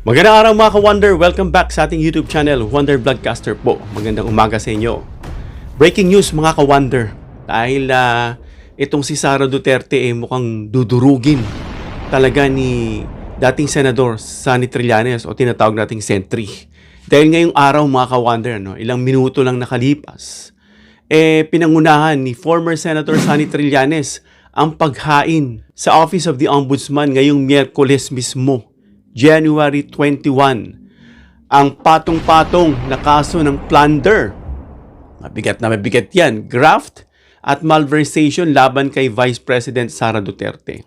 Magandang araw mga ka-Wonder! Welcome back sa ating YouTube channel, Wonder Vlogcaster po. Magandang umaga sa inyo. Breaking news mga ka-Wonder. Dahil itong si Sara Duterte mukhang dudurugin talaga ni dating Senador Sonny Trillanes o tinatawag nating Sentry. Dahil ngayong araw mga ka-Wonder, ilang minuto lang nakalipas, pinangunahan ni former Senator Sonny Trillanes ang paghain sa Office of the Ombudsman ngayong Miyerkules mismo. January 21, ang patong-patong na kaso ng plunder. Mabigat na mabigat yan. Graft at malversation laban kay Vice President Sara Duterte.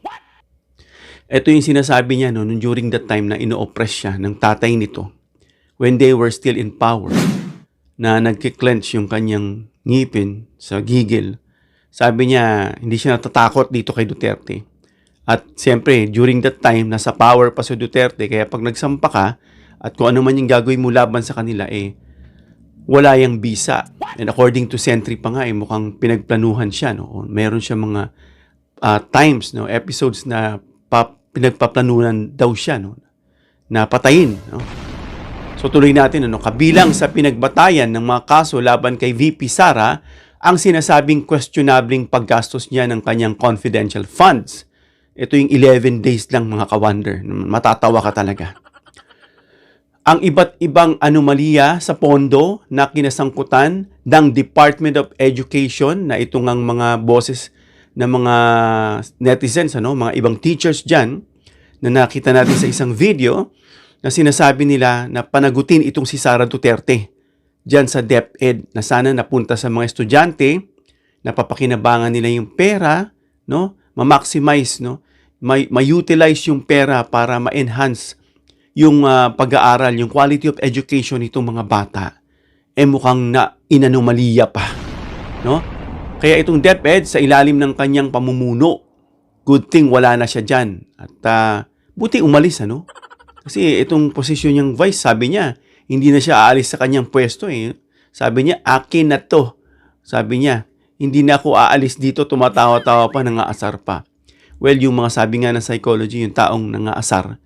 Ito yung sinasabi niya nung during that time na ino-oppress siya ng tatay nito when they were still in power, na nagkiklench yung kanyang ngipin sa gigil. Sabi niya, hindi siya natatakot dito kay Duterte. At siyempre, during that time, nasa power pa si Duterte, kaya pag nagsampa ka, at kung ano man yung gagawin mo laban sa kanila, wala yung bisa. And according to Sentry pa nga, mukhang pinagplanuhan siya. Meron siya mga times, episodes na pinagpaplanuhan daw siya, na patayin. So tuloy natin, kabilang sa pinagbatayan ng mga kaso laban kay VP Sara, ang sinasabing questionabling paggastos niya ng kanyang confidential funds. Ito yung 11 days lang mga ka-Wonder. Matatawa ka talaga. Ang iba't ibang anomalya sa pondo na kinasangkutan ng Department of Education, na itong ang mga boses ng mga netizens, mga ibang teachers dyan, na nakita natin sa isang video, na sinasabi nila na panagutin itong si Sara Duterte dyan sa DepEd, na sana napunta sa mga estudyante, napapakinabangan nila yung pera, ma-maximize, ma-utilize yung pera para ma-enhance yung pag-aaral, yung quality of education nitong mga bata, mukhang na inanomaliya pa. Kaya itong DepEd, sa ilalim ng kanyang pamumuno, good thing wala na siya dyan. At buti umalis, Kasi itong posisyon niyang vice, sabi niya, hindi na siya aalis sa kanyang pwesto. Sabi niya, akin na to. Sabi niya, hindi na ako aalis dito, tumatawa-tawa pa, nangaasar pa. Well, yung mga sabi nga ng psychology, yung taong nangaasar,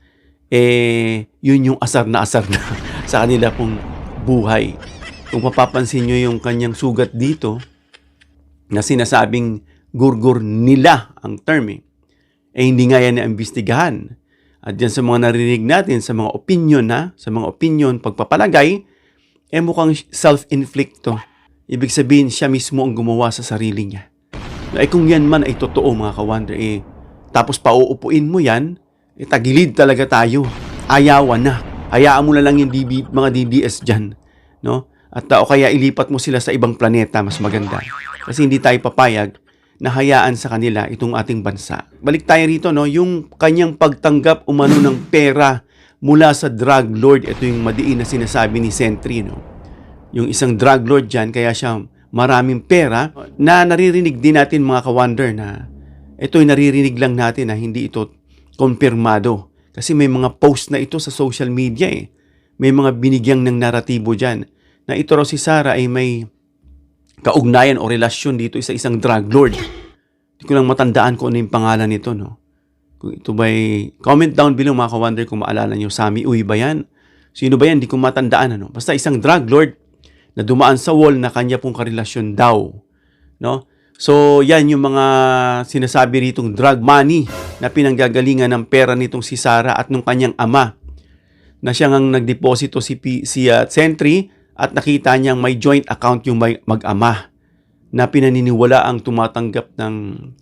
yun yung asar na sa kanila pong buhay. Kung mapapansin nyo yung kanyang sugat dito, na sinasabing gurgur nila ang term, hindi nga yan naimbestigahan. At yan sa mga narinig natin, sa mga opinion, pagpapalagay, mukhang self-inflict to. Ibig sabihin, siya mismo ang gumawa sa sarili niya. Kung yan man ay totoo mga ka-Wonder, tapos pauupuin mo yan, tagilid talaga tayo. Ayawan na. Hayaan mo na lang yung mga DDS dyan. At o kaya ilipat mo sila sa ibang planeta, mas maganda. Kasi hindi tayo papayag na hayaan sa kanila itong ating bansa. Balik tayo rito, yung kanyang pagtanggap umano ng pera mula sa drug lord. Ito yung madiin na sinasabi ni Sentry, Yung isang drug lord dyan, kaya siya maraming pera, na naririnig din natin mga ka-Wonder na ito'y naririnig lang natin na hindi ito konfirmado. Kasi may mga post na ito sa social media. May mga binigyang ng naratibo dyan na ito raw si Sara ay may kaugnayan o relasyon dito sa isang drug lord. Hindi ko lang matandaan kung ano yung pangalan nito. Kung ito ba'y, comment down below mga ka-Wonder kung maalala nyo. Sami Uy ba yan? Sino ba yan? Hindi ko matandaan. Basta isang drug lord na dumaan sa wall na kanya pong karelasyon daw. So, yan yung mga sinasabi ritong drug money na pinanggagalingan ng pera nitong si Sara at nung kanyang ama, na siya ngang nagdeposito si Sentry at nakita niyang may joint account yung mag-ama na pinaniniwala ang tumatanggap ng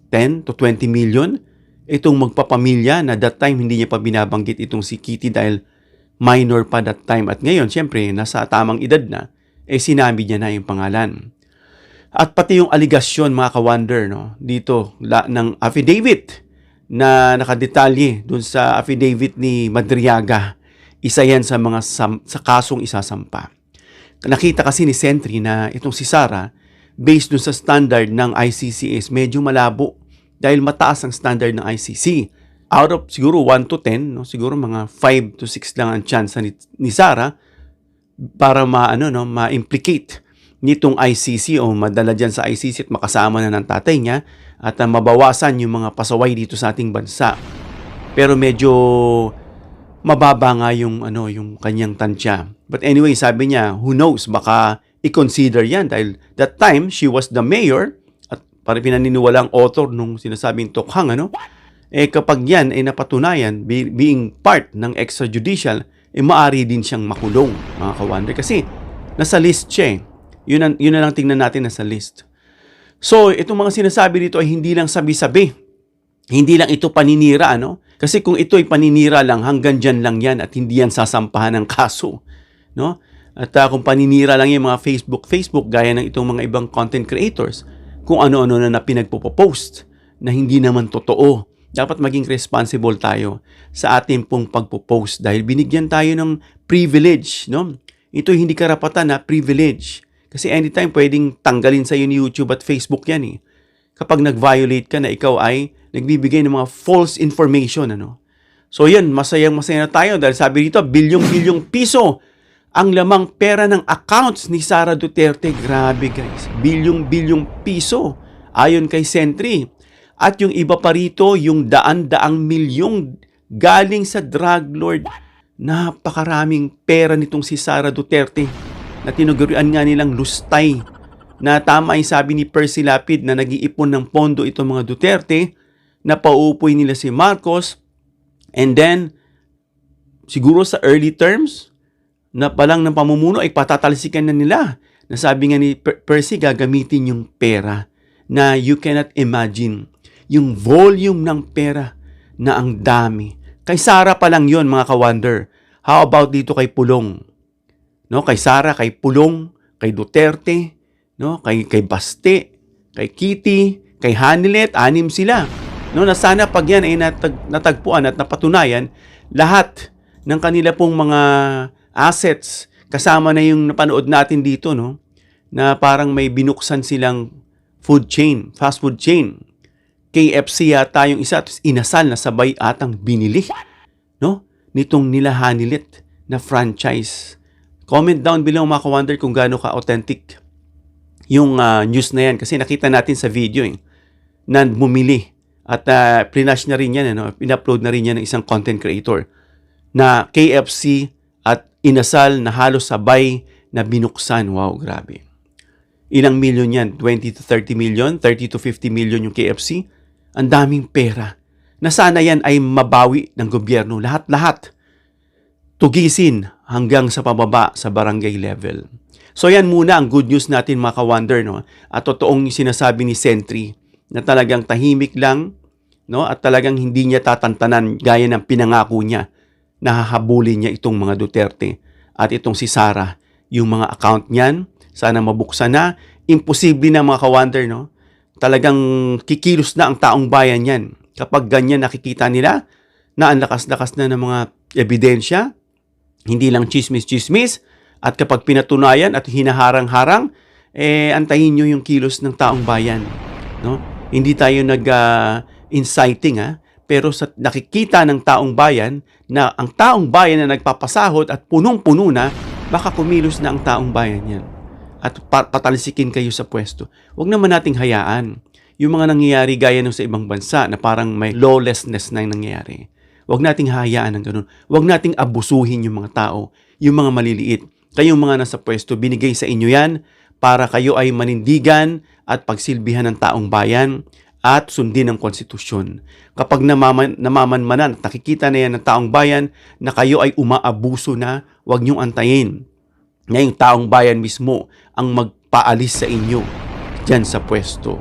10 to 20 million. Itong magpapamilya na that time hindi niya pa binabanggit itong si Kitty dahil minor pa that time. At ngayon, siyempre, nasa tamang edad na, sinabi niya na yung pangalan. At pati yung aligasyon mga ka-Wonder, dito ng affidavit na nakadetalye dun sa affidavit ni Madriaga, isa yan sa mga sa kasong isasampa. Nakita kasi ni Sentry na itong si Sara, based dun sa standard ng ICC, medyo malabo dahil mataas ang standard ng ICC. Out of siguro 1 to 10, siguro mga 5 to 6 lang ang chance ni Sara para ma-implicate nitong ICC o madala dyan sa ICC at makasama na ng tatay niya at mabawasan yung mga pasaway dito sa ating bansa. Pero medyo mababa nga yung yung kanyang tansya. But anyway, sabi niya, who knows, baka i-consider yan dahil that time she was the mayor at parang pinaniniwala ang author nung sinasabing tokhang kapag yan ay napatunayan being part ng extrajudicial, maari din siyang makulong, mga ka-wonder, kasi nasa list siya. Yun na lang tingnan natin, nasa list. So, itong mga sinasabi dito ay hindi lang sabi-sabi. Hindi lang ito paninira, Kasi kung ito ay paninira lang, hanggang dyan lang yan at hindi yan sasampahan ng kaso, At kung paninira lang yung mga Facebook, gaya ng itong mga ibang content creators, kung ano-ano na pinagpo-post na hindi naman totoo, dapat maging responsible tayo sa ating pong pagpo-post dahil binigyan tayo ng privilege, Ito hindi karapatan na privilege. Kasi anytime pwedeng tanggalin sa ni YouTube at Facebook yan Kapag nag-violate ka na ikaw ay nagbibigay ng mga false information, So yan, masaya na tayo dahil sabi dito, bilyong-bilyong piso ang lamang pera ng accounts ni Sara Duterte. Grabe guys, bilyong-bilyong piso ayon kay Sentry. At yung iba pa rito, yung daan-daang milyong galing sa drug lord. Napakaraming pera nitong si Sara Duterte na tinugurian nga nilang lustay. Na tama yung sabi ni Percy Lapid na nag-iipon ng pondo itong mga Duterte, na pauupoy nila si Marcos, and then, siguro sa early terms, na palang ng pamumuno ay patatalsikan na nila. Na sabi nga ni Percy, gagamitin yung pera na you cannot imagine. Yung volume ng pera na ang dami. Kay Sara pa lang yun, mga ka-wonder. How about dito kay Pulong? Kay Sara, kay Pulong, kay Duterte, kay Baste, kay Kitty, kay Hanilet, 6 sila. Na sana pag yan ay natagpuan at napatunayan, lahat ng kanila pong mga assets, kasama na yung napanood natin dito, na parang may binuksan silang food chain, fast food chain. KFC yata yung isa, tapos inasal na sabay atang binili, nitong nila Hanilet na franchise. Comment down below, mga ka-wonder, kung gaano ka-authentic yung news na yan. Kasi nakita natin sa video na bumili. At plinash na rin yan, in-upload na rin yan ng isang content creator na KFC at inasal na halos sabay na binuksan. Wow, grabe. Ilang milyon yan? 20 to 30 million? 30 to 50 million yung KFC? Ang daming pera. Na sana yan ay mabawi ng gobyerno. Lahat-lahat. Tugisin hanggang sa pababa sa barangay level. So yan muna ang good news natin, mga ka-wonder, At totoong sinasabi ni Sentry na talagang tahimik lang, at talagang hindi niya tatantanan gaya ng pinangako niya na hahabulin niya itong mga Duterte at itong si Sara. Yung mga account niyan, sana mabuksan na. Imposible na, mga ka-wonder, Talagang kikilos na ang taong bayan yan. Kapag ganyan nakikita nila na ang lakas-lakas na ng mga ebidensya, hindi lang chismis-chismis, at kapag pinatunayan at hinaharang-harang, antayin nyo yung kilos ng taong bayan. Hindi tayo nag-inciting, pero sa nakikita ng taong bayan na ang taong bayan na nagpapasahod at punong-puno na, baka kumilos na ang taong bayan yan. At patalsikin kayo sa pwesto. Huwag naman nating hayaan yung mga nangyayari gaya nung sa ibang bansa na parang may lawlessness na nangyayari. Huwag nating hayaan ng ganun. Huwag nating abusuhin yung mga tao, yung mga maliliit. Kayong mga nasa pwesto, binigay sa inyo yan para kayo ay manindigan at pagsilbihan ng taong bayan at sundin ang konstitusyon. Kapag namamanmanan at nakikita na yan ng taong bayan na kayo ay umaabuso na, huwag niyong antayin na yung taong bayan mismo ang magpaalis sa inyo dyan sa pwesto.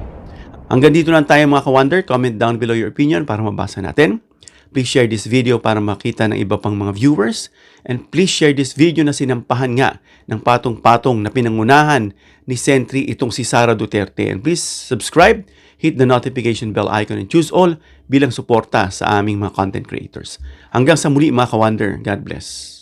Hanggang dito lang tayo, mga ka-wonder. Comment down below your opinion para mabasa natin. Please share this video para makita ng iba pang mga viewers. And please share this video na sinampahan nga ng patong-patong na pinangunahan ni Sentry itong si Sara Duterte. And please subscribe, hit the notification bell icon and choose all bilang suporta sa aming mga content creators. Hanggang sa muli, mga ka-wonder. God bless.